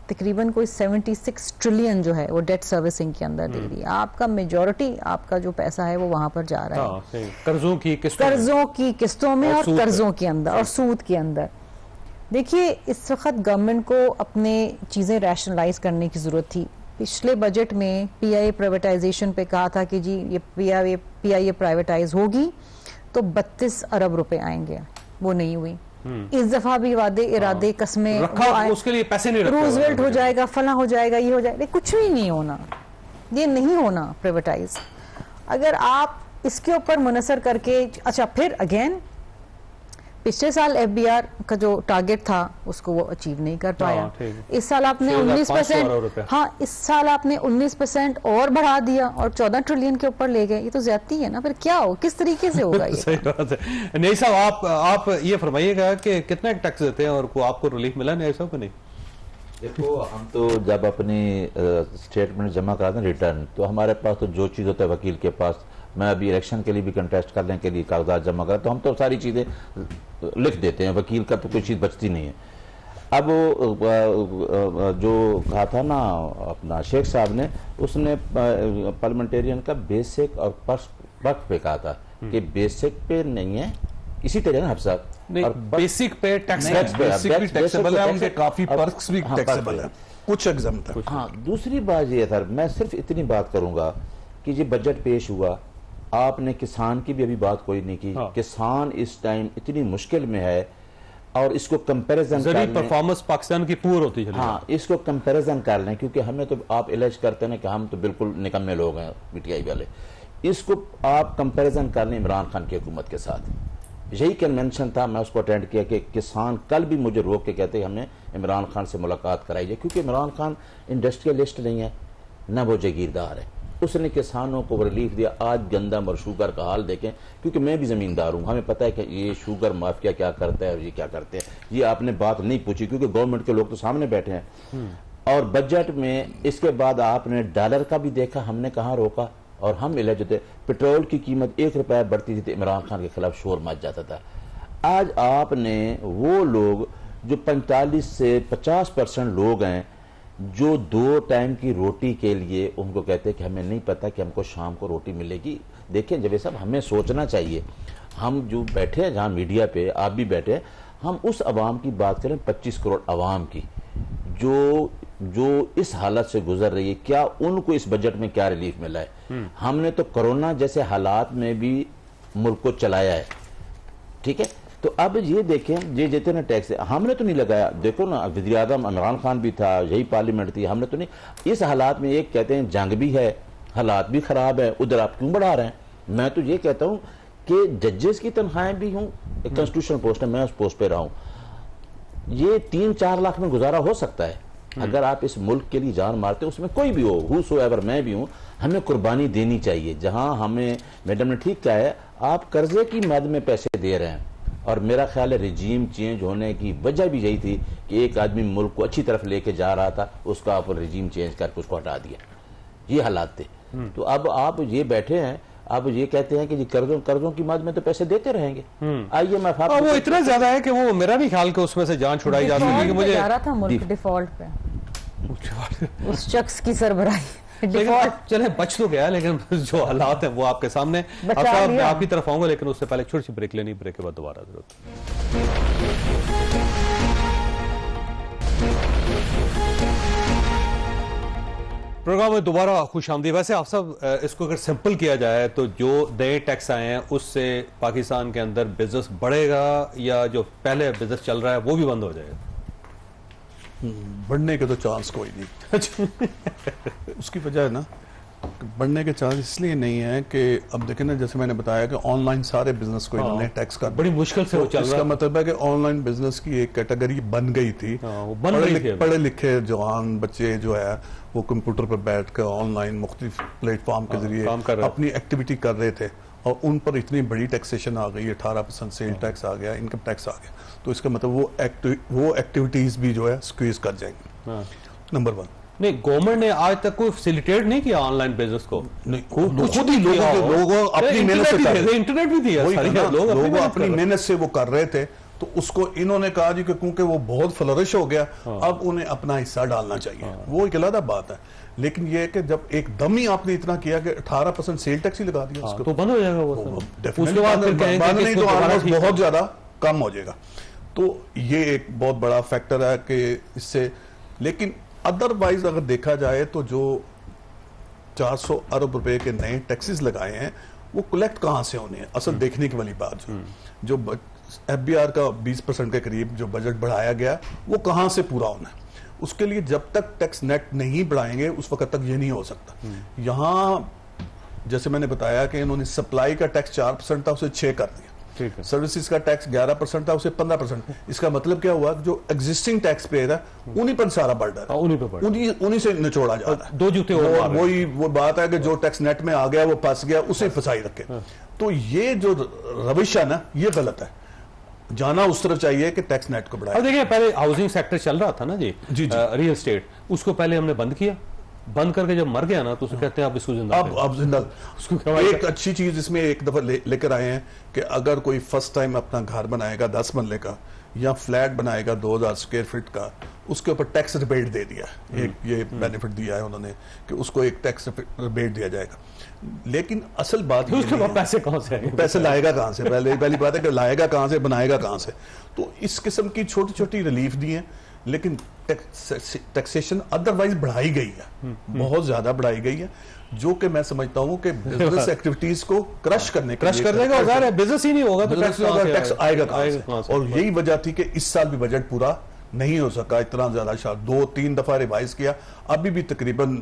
तकरीबन कोई 76 ट्रिलियन जो है वो डेट सर्विसिंग के अंदर दे रही है। आपका मेजॉरिटी आपका जो पैसा है वो वहां पर जा रहा है कर्जों की किस्तों में और कर्जों के अंदर और सूद के अंदर। देखिए, इस वक्त गवर्नमेंट को अपने चीज़ें रैशनलाइज करने की ज़रूरत थी। पिछले बजट में पीआईए प्राइवेटाइजेशन पे कहा था कि जी ये पीआईए प्राइवेटाइज होगी तो 32 अरब रुपए आएंगे, वो नहीं हुई। इस दफा भी वादे इरादे कस्में उसके लिए पैसे नहीं रखे, रूजवेल्ट हो जाएगा, फला हो जाएगा, ये हो जाएगा, कुछ भी नहीं होना, ये नहीं होना प्राइवेटाइज। अगर आप इसके ऊपर मुनसर करके अच्छा फिर अगेन पिछले साल एफबीआर का जो टारगेट था उसको वो अचीव नहीं कर पाया। इस साल आपने 19%, हाँ इस साल आपने 19% और बढ़ा दिया और 14 ट्रिलियन के ऊपर ले गए। ये तो ज्यादती है ना, फिर क्या हो, किस तरीके से होगा ये? सही बात है। नहीं साहब, आप ये फरमाइएगा कि कितना टैक्स देते हैं और आपको रिलीफ मिला नहीं साहब? नहीं, देखो हम तो जब अपनी स्टेटमेंट जमा कराते हैं रिटर्न, तो हमारे पास तो जो चीज़ होता है वकील के पास, मैं अभी इलेक्शन के लिए भी कंटेस्ट करने के लिए कागजात जमा करा तो हम तो सारी चीज़ें लिख देते हैं, वकील का तो कोई चीज़ बचती नहीं है। अब जो कहा था ना अपना शेख साहब ने, उसने पार्लियामेंटेरियन का बेसिक और पर्क पे कहा था कि बेसिक पे नहीं है, इसी तरह ना हफ्साब बेसिक पे टैक्सेबल है, उनके काफी पर्क्स भी टैक्सेबल है, कुछ एग्जाम था। हाँ, दूसरी बात ये था, मैं सिर्फ इतनी बात करूंगा कि ये बजट पेश हुआ, आपने किसान की भी अभी बात कोई नहीं की। हाँ। किसान इस टाइम इतनी मुश्किल में है और इसको कंपैरिजन परफॉर्मेंस पाकिस्तान की पूर होती है। हाँ, इसको कंपैरिजन कर लें, क्योंकि हमें तो आप इलेज करते हैं कि हम तो बिल्कुल निकम्मे लोग हैं पीटीआई वाले। इसको आप कंपैरिजन कर लें इमरान खान की हुकूमत के साथ। यही कन्वेंशन था, मैं उसको अटेंड किया कि किसान कल भी मुझे रोक के कहते हमें इमरान खान से मुलाकात कराई जाए, क्योंकि इमरान खान इंडस्ट्रियलिस्ट नहीं है, न वो जागीरदार है। उसने किसानों को रिलीफ दिया। आज गंदम और शुगर का हाल देखें, क्योंकि मैं भी जमींदार हूं, हमें पता है कि ये शुगर माफिया क्या करता है और ये क्या करते हैं। ये आपने बात नहीं पूछी क्योंकि गवर्नमेंट के लोग तो सामने बैठे हैं। और बजट में इसके बाद आपने डॉलर का भी देखा, हमने कहाँ रोका और हम इलेज होते। पेट्रोल की कीमत 1 रुपया बढ़ती थी तो इमरान खान के खिलाफ शोर मच जाता था। आज आपने वो लोग जो 45 से 50% लोग हैं जो 2 टाइम की रोटी के लिए उनको कहते हैं कि हमें नहीं पता कि हमको शाम को रोटी मिलेगी। देखें जब साहब, हमें सोचना चाहिए। हम जो बैठे हैं जहाँ मीडिया पे, आप भी बैठे हैं, हम उस अवाम की बात करें, 25 करोड़ अवाम की जो इस हालत से गुजर रही है। क्या उनको इस बजट में क्या रिलीफ मिला है? हमने तो कोरोना जैसे हालात में भी मुल्क को चलाया है, ठीक है। तो अब ये देखें, ये जितने टैक्स हमने तो नहीं लगाया। देखो ना, वज़ीर आज़म इमरान खान भी था, यही पार्लियामेंट थी, हमने तो नहीं। इस हालात में एक कहते हैं जंग भी है, हालात भी खराब है, उधर आप क्यों बढ़ा रहे हैं? मैं तो ये कहता हूं कि जजेस की तनख्वाहें भी हूं, एक कॉन्स्टिट्यूशनल पोस्ट है, मैं उस पोस्ट पे रहा हूं, ये 3-4 लाख में गुजारा हो सकता है अगर आप इस मुल्क के लिए जान मारते। उसमें कोई भी हो, हूसोएवर, मैं भी हूं, हमें कुर्बानी देनी चाहिए। जहां हमें, मैडम ने ठीक कहा है, आप कर्जे की मद में पैसे दे रहे हैं। और मेरा ख्याल है रिजीम चेंज होने की वजह भी यही थी कि एक आदमी मुल्क को अच्छी तरफ लेके जा रहा था, उसका आप रिजीम चेंज करके उसको हटा दिया। ये हालात थे। तो अब आप ये बैठे हैं, आप ये कहते हैं कि जी कर्जों की मद में तो पैसे देते रहेंगे। IMF वो इतना ज्यादा है कि वो मेरा नहीं ख्याल कि उसमें से जान छुड़ाई जा सकेगी। मुझे जा रहा था मुल्क डिफॉल्ट पे उस शख्स की सरबराही डिफॉल्ट। चले बच तो गया, लेकिन जो हालात है वो आपके सामने। मैं आपकी तरफ आऊंगा, लेकिन उससे पहले छोटी सी ब्रेक लेनी, ब्रेक के बाद दोबारा जरूरत। प्रोग्राम में दोबारा खुश आमदीद। वैसे आप सब इसको अगर सिंपल किया जाए तो जो नए टैक्स आए हैं उससे पाकिस्तान के अंदर बिजनेस बढ़ेगा या जो पहले बिजनेस चल रहा है वो भी बंद हो जाएगा? बढ़ने के तो चांस कोई नहीं। उसकी वजह है ना, बढ़ने के चांस इसलिए नहीं है कि अब देखें ना, जैसे मैंने बताया कि ऑनलाइन सारे बिजनेस को इन्होंने टैक्स कर बड़ी मुश्किल से वो चल रहा है। इसका मतलब है कि ऑनलाइन बिजनेस की एक कैटेगरी बन गई थी। पढ़े लिखे जवान बच्चे जो है वो कंप्यूटर पर बैठ कर ऑनलाइन मुख्तलिफ प्लेटफॉर्म के जरिए अपनी एक्टिविटी कर रहे थे, और उन पर इतनी बड़ी टैक्सेशन आ गई, 18% सेल टैक्स आ गया, इनकम टैक्स आ गया, तो इसका मतलब वो एक्टिविटीज भी जो है स्क्वीज कर जाएंगे। नंबर 1। नहीं, गवर्नमेंट ने आज तक कोई फैसिलिटेट नहीं किया ऑनलाइन बिजनेस को। नहीं, खुद ही लोगों अपनी मेहनत से कर रहे थे। इंटरनेट भी दिया, लोग अपनी मेहनत से वो कर रहे थे, तो उसको इन्होंने कहा जी कि क्योंकि वो बहुत फ्लरिश हो गया, अब उन्हें अपना हिस्सा डालना चाहिए। वो एक अलग बात है, लेकिन ये है कि जब एकदम ही आपने इतना किया कि 18% सेल टैक्स ही लगा दिया, उसको तो बंद हो जाएगा वो। उसके बाद नहीं तो ऑलमोस्ट बहुत ज्यादा कम हो जाएगा। तो ये एक बहुत बड़ा फैक्टर है कि इससे, लेकिन अदरवाइज अगर देखा जाए तो जो 400 अरब रुपए के नए टैक्सेस लगाए हैं वो कलेक्ट कहां से होने हैं, असल देखने की वाली बात जो FBR का 20% के करीब जो बजट बढ़ाया गया वो कहां से पूरा होना है। उसके लिए जब तक टैक्स नेट नहीं बढ़ाएंगे उस वक्त तक ये नहीं हो सकता। यहां जैसे मैंने बताया कि इन्होंने सप्लाई का टैक्स 4% था उसे 6 कर दिया, सर्विसेज का टैक्स 11% था उसे 15%। इसका मतलब क्या हुआ, जो एग्जिस्टिंग टैक्स पेयर है उन्हीं पर सारा बर्डन है, उन्हीं से निचोड़ा जा रहा है। दो जूते वो बात है कि जो टैक्स नेट में आ गया वो फंस गया, उसे फंसाई रखे। तो ये जो रविश है ना, ये गलत है, जाना उस तरफ चाहिए कि टैक्स नेट को बढ़ाए। अब देखिए, पहले हाउसिंग सेक्टर चल रहा था ना जी, रियल एस्टेट, उसको पहले हमने बंद किया, बंद करके जब मर गया ना तो उसे कहते हैं आप इसको जिंदा अब जिंदा। एक अच्छी चीज इसमें एक दफा लेकर आए हैं कि अगर कोई फर्स्ट टाइम अपना घर बनाएगा 10 मरले का या फ्लैट बनाएगा 2000 स्क्वायर फीट का, उसके ऊपर टैक्स रिबेट दे दिया। एक ये बेनिफिट दिया है उन्होंने कि उसको एक टैक्स रिबेट दिया जाएगा। लेकिन असल बात पैसे कहां से आएंगे, पैसे लाएगा कहां से, पहली बात है कि लाएगा कहां से, बनाएगा कहां से। तो इस किस्म की छोटी छोटी रिलीफ दी है, लेकिन टैक्सेशन अदरवाइज बढ़ाई गई है, बहुत ज्यादा बढ़ाई गई है, जो कि मैं समझता हूं कि बिजनेस एक्टिविटीज को क्रश कर देगा। और बिजनेस ही नहीं होगा तो टैक्स आएगा कहां से। और यही वजह थी कि इस साल भी बजट पूरा नहीं हो सका, इतना ज्यादा शार्ट 2-3 दफा रिवाइज किया, अभी भी तकरीबन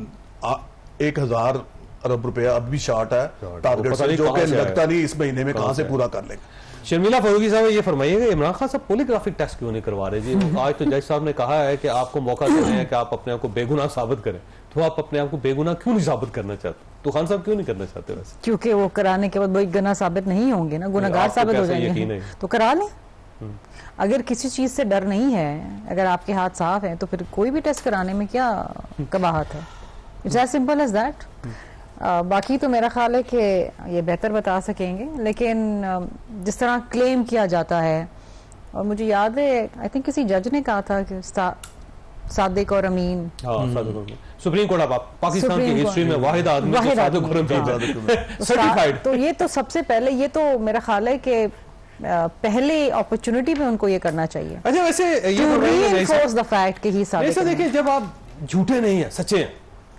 1000 अरब रुपया अब भी शार्ट है टारगेट से, जो कि लगता नहीं इस महीने में कहां से पूरा कर लेंगे। शर्मिला फारूकी साहब ये फरमाइएगा, इमरान खान साहब पॉलीग्राफिक टेस्ट क्यों नहीं करवा रहे जी? आज तो जज साहब ने कहा है कि आपको मौका दे रहे हैं कि आप अपने आप को बेगुनाह साबित करें, तो आप अपने आप को बेगुनाह क्यों नहीं साबित करना चाहते? तो खान साहब क्यों नहीं करना चाहते? वैसे क्योंकि वो कराने के बाद वही गुनाह साबित नहीं होंगे ना, गुनाहगार साबित हो जाएंगे, तो करा लें। अगर किसी चीज से डर नहीं है, अगर आपके हाथ साफ है, तो फिर कोई भी टेस्ट कराने में क्या कबाहत है। It's as simple as that. बाकी तो मेरा ख्याल है कि ये बेहतर बता सकेंगे, लेकिन जिस तरह क्लेम किया जाता है, और मुझे याद है आई थिंक किसी जज ने कहा था कि सादिक और अमीन, सुप्रीम कोर्ट ऑफ पाकिस्तान की हिस्ट्री में वाहिद आदमी सर्टिफाइड। तो ये तो सबसे पहले, ये तो मेरा ख्याल है कि पहले अपॉर्चुनिटी में उनको ये करना चाहिए। अच्छा, वैसे द फैक्ट कि ही सादिक। देखिए, जब आप झूठे नहीं है, सच्चे हैं,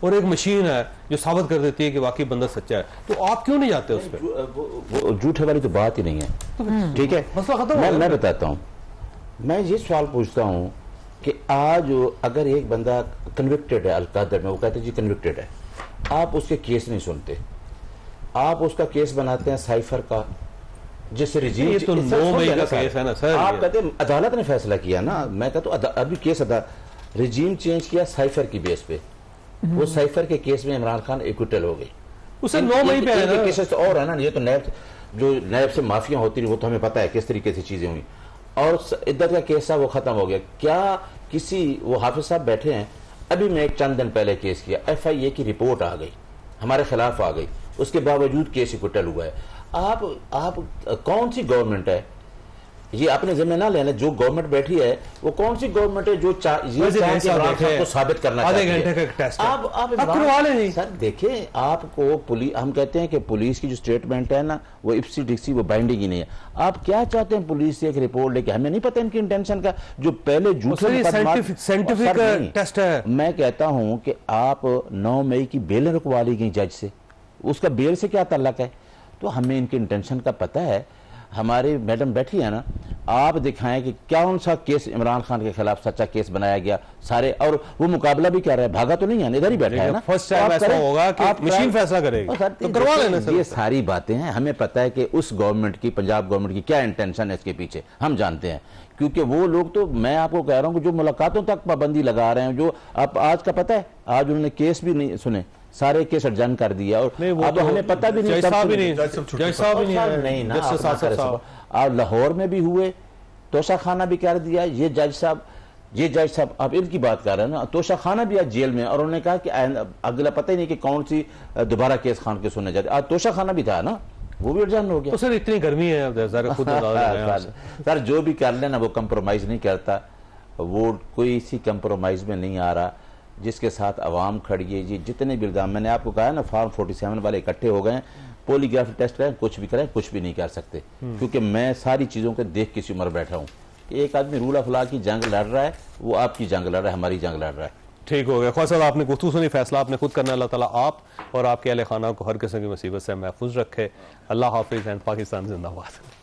और एक मशीन है जो साबित कर देती है कि वाकई बंदा सच्चा है, तो आप क्यों नहीं जाते उस पर? वो झूठे वाली तो बात ही नहीं है। ठीक है, मैं बताता हूं, मैं ये सवाल पूछता हूं कि आज अगर एक बंदा कन्विक्टेड है अलकादर में, वो कहते हैं जी कन्विक्टेड है, आप उसके केस नहीं सुनते, आप उसका केस बनाते हैं साइफर का, जिससे रिजीम तो 9 मई का केस है ना सर। आप कहते हैं अदालत ने फैसला किया ना, मैं कहता हूं अभी केस रिजीम चेंज किया साइफर की बेस पे, वो साइफर के केस में इमरान खान एक्विटल हो गई, उसे 9 मई पे है केसेस और है ना। ये तो नैब से माफिया होती रही, वो तो हमें पता है किस तरीके से चीजें हुई, और इद्दत का केस था वो खत्म हो गया। क्या किसी, वो हाफिज साहब बैठे हैं, अभी मैं एक चंद दिन पहले केस किया, FIA की रिपोर्ट आ गई, हमारे खिलाफ आ गई, उसके बावजूद केस इक्विटल हुआ है। आप कौन सी गवर्नमेंट है, ये अपने जिम्मे ना लेना। जो गवर्नमेंट बैठी है वो कौन सी गवर्नमेंट है जो इमरान खान को साबित करना चाहती है। घंटे का टेस्ट आप करवा लें सर, देखें आपको पुलिस, हम कहते हैं कि पुलिस की जो स्टेटमेंट है ना वो इप्सी डिक्सी वो बाइंडिंग ही नहीं है। आप क्या चाहते हैं पुलिस से एक रिपोर्ट लेके? हमें नहीं पता इनकी इंटेंशन का। जो पहले झूठे साइंटिफिक टेस्ट है। मैं कहता हूं कि आप 9 मई की बेल रुकवा ली गई जज से, उसका बेल से क्या ताल्लुक है? तो हमें इनके इंटेंशन का पता है। हमारी मैडम बैठी है ना, आप दिखाएं कि कौन सा केस इमरान खान के खिलाफ सच्चा केस बनाया गया सारे, और वो मुकाबला भी कर रहा है, भागा तो नहीं है, इधर ही बैठा है ना। फर्स्ट टाइम ऐसा होगा कि मशीन फैसला करेगी, तो करवा लेना। ये सारी बातें हैं, हमें पता है कि उस गवर्नमेंट की, पंजाब गवर्नमेंट की क्या इंटेंशन है इसके पीछे, हम जानते हैं। क्योंकि वो लोग, तो मैं आपको कह रहा हूं कि जो मुलाकातों तक पाबंदी लगा रहे हैं, जो अब आज का पता है, आज उन्होंने केस भी नहीं सुने, सारे केस एडजर्न कर दिया। और अब तो हमें पता भी नहीं, नहीं ना। और लाहौर में भी हुए, तोशा खाना भी कर दिया। ये जज साहब अब इनकी बात कर रहे हैं ना, तोशा खाना भी आज जेल में, और उन्होंने कहा कि अगला पता ही नहीं कि कौन सी दोबारा केस खान के सुने जाते। आज तोशा खाना भी था ना, वो भी एडजर्न हो गया। तो सर इतनी गर्मी है सर, जो भी कर लेना वो कंप्रोमाइज नहीं करता, वो कोई इसी कंप्रोमाइज में नहीं आ रहा जिसके साथ अवाम खड़ी है। जी जितने भी इल्जाम, मैंने आपको कहा ना, फॉर्म 47 वाले इकट्ठे हो गए, पॉलीग्राफ टेस्ट करें, कुछ भी करें, कुछ भी नहीं कर सकते। क्योंकि मैं सारी चीज़ों को देख किसी उम्र बैठा हूँ। एक आदमी रूल ऑफ लॉ की जंग लड़ रहा है, वो आपकी जंग लड़ रहा है, हमारी जंग लड़ रहा है। ठीक हो गया ख्वाजा साहब, आपने गुफ्तगू सुनी, फैसला आपने खुद करना। अल्लाह ताला आप और आपके अहले खाना को हर किस्म की मुसीबत से महफूज रखे। अल्लाह हाफिज़ एंड पाकिस्तान जिंदाबाद।